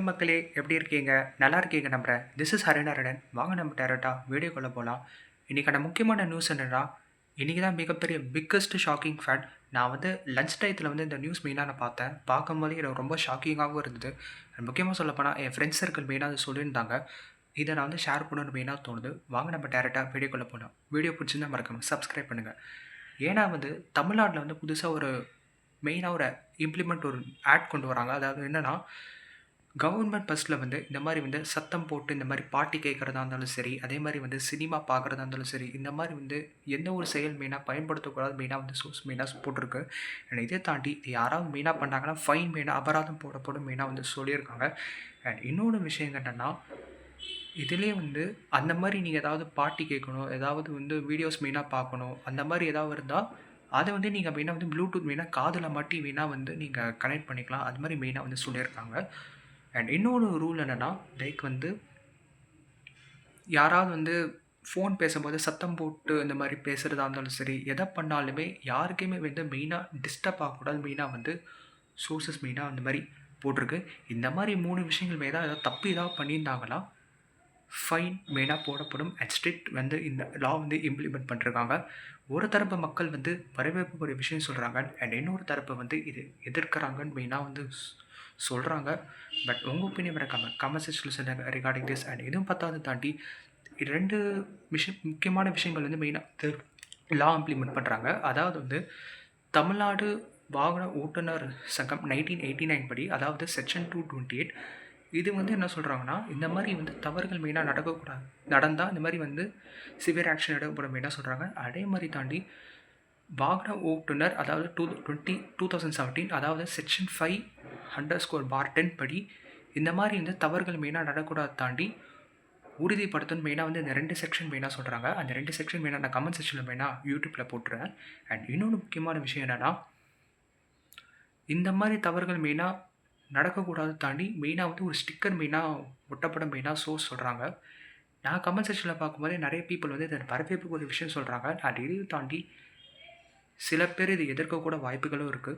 மக்களே எப்படி இருக்கீங்க? நல்லா இருக்கீங்க நம்புறேன். This is Harinarayanan. வாங்க நம்ம டைரக்ட்டா வீடியோக்குள்ள போலாம். இன்னைக்கான முக்கியமான நியூஸ் என்னன்னா, இன்னைக்கு தான் மிகப்பெரிய பிக்கஸ்ட் ஷாக்கிங் ஃபேக்ட். நான் லஞ்ச் டயத்துல இந்த நியூஸ் மெயினா நான் பார்த்தேன். பார்க்கும்போதே எனக்கு ரொம்ப ஷாக்கிங்காவும் இருந்தது. முக்கியமா சொல்லப்போனா என் ஃப்ரெண்ட்ஸ் சர்க்கிள் மெயினா அத சொல்லியிருந்தாங்க. இத நான் ஷேர் பண்ணணும்னு மெயினா தோணுது. வாங்க நம்ம டைரக்ட்டா வீடியோக்குள்ள போலாம். வீடியோ பிடிச்சிருந்தா மறக்காம சப்ஸ்கிரைப் பண்ணுங்க. ஏன்னா தமிழ்நாட்டுல புதுசா ஒரு மெயினா ஒரு இம்ப்ளிமெண்ட் ஒரு ஆட் கொண்டு வராங்க. அதாவது என்னன்னா, கவர்மெண்ட் பஸ்ல இந்த மாரி சத்தம் போட்டு இந்த மாரி பாட்டு கேட்கறதா இருந்தாலும் சரி, அதே மாரி சினிமா பார்க்கறதா இருந்தாலும் சரி, இந்த மாரி எந்த ஒரு செயல் மெயினா பயன்படுத்தக்கூடாது மெயினா சோர்ஸ் மெயினா போட்டிருக்கு. அண்ட் இதை தாண்டி இது யாராவது மெயினா பண்ணாங்கன்னா, ஃபைன் மெயினா அபராதம் போடப்படும் மெயினா சொல்லியிருக்காங்க. அண்ட் இன்னொரு விஷயம் என்னன்னா, இதிலயே அந்த மாரி நீங்க ஏதாவது பாட்டு கேட்கணும், ஏதாவது வீடியோஸ் மெயினா பார்க்கணும், அந்த மாரி ஏதாவது இருந்தா, அத நீங்க மெயினா ப்ளூடூத் மெயினா காதுல மாட்டி மெயினா நீங்க கனெக்ட் பண்ணிக்கலாம். அது மாரி மெயினா சொல்லியிருக்காங்க. அண்ட் இன்னொரு ரூல் என்னன்னா, லைக் யாராவது ஃபோன் பேசும்போது சத்தம் போட்டு இந்த மாரி பேசுறதா இருந்தாலும் சரி, எத பண்ணாலுமே யாருக்குமே மெயினா டிஸ்டர்ப் ஆகக்கூடாது. மெயினா சோர்ஸஸ் மெயினா அந்த மாரி போட்டிருக்கு. இந்த மாரி 3 விஷயங்கள் மெயினா ஏதாவது தப்பு ஏதாவது பண்ணியிருந்தாங்கன்னா, ஃபைன் மெயினா போடப்படும். அட் ஸ்ட்ரிக்ட் இந்த லா இம்ப்ளிமெண்ட் பண்ணிருக்காங்க. ஒரு தரப்பு மக்கள் வரவேற்கக்கூடிய விஷயம் சொல்றாங்க. அண்ட் இன்னொரு தரப்பு இது எதிர்க்கிறாங்கன்னு மெயினா சொல்றாங்க. பட் உங்க ஒப்பீனியன் மறக்காம கமெண்ட் செக்ஷன்ல சொல்லுங்க ரிகார்டிங் திஸ். அண்ட் இதுவும் பத்தாதத தாண்டி 2 முக்கியமான விஷயங்கள் மெயினா லா இம்ப்ளிமெண்ட் பண்றாங்க. அதாவது தமிழ்நாடு வாகன ஓட்டுநர் சங்கம் 1989 படி, அதாவது செக்ஷன் 228 இது என்ன சொல்றாங்கன்னா, இந்த மாரி தவறுகள் மெயினா நடக்கக்கூடாது. நடந்தா இந்த மாரி சிவியர் ஆக்ஷன் எடுக்கப்படும் மெயினா சொல்றாங்க. அதே மாரி தாண்டி வாகன ஓட்டுநர் அதாவது 2017 அதாவது செக்ஷன் 5_10 படி இந்த மாரி தவறுகள் மெயினா நடக்கக்கூடாது தாண்டி உறுதிப்படுத்தணும் மெயினா இந்த 2 செக்ஷன் மெயினா சொல்றாங்க. அந்த 2 செக்ஷன் மெயினா நான் கமெண்ட் செக்ஷன்ல மெயினா யூடியூப்ல போட்டுறேன். அண்ட் இன்னொரு முக்கியமான விஷயம் என்னன்னா, இந்த மாரி தவறுகள் மெயினா நடக்கக்கூடாது தாண்டி மெயினா ஒரு ஸ்டிக்கர் மெயினா ஒட்டப்படும் மெயினா சோர்ஸ் சொல்றாங்க. நான் கமெண்ட் செக்ஷன்ல பார்க்கும்போதே நெறைய பீப்பிள் இத வரவேற்புக்கு ஒரு விஷயம் சொல்றாங்க. அண்ட் இதையும் தாண்டி சில பேர் இத எதிர்க்க கூட வாய்ப்புகளும் இருக்கு.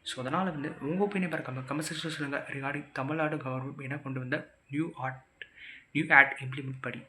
ஸோ அதனால உங்க ஒப்பீனியன் மறக்காம கமெண்ட் செக்ஷன்ல சொல்லுங்க ரிகார்டிங் தமிழ்நாடு கவர்மெண்ட் மெயினா கொண்டு வந்த நியூ ஆக்ட் இம்ப்ளிமெண்ட் படி.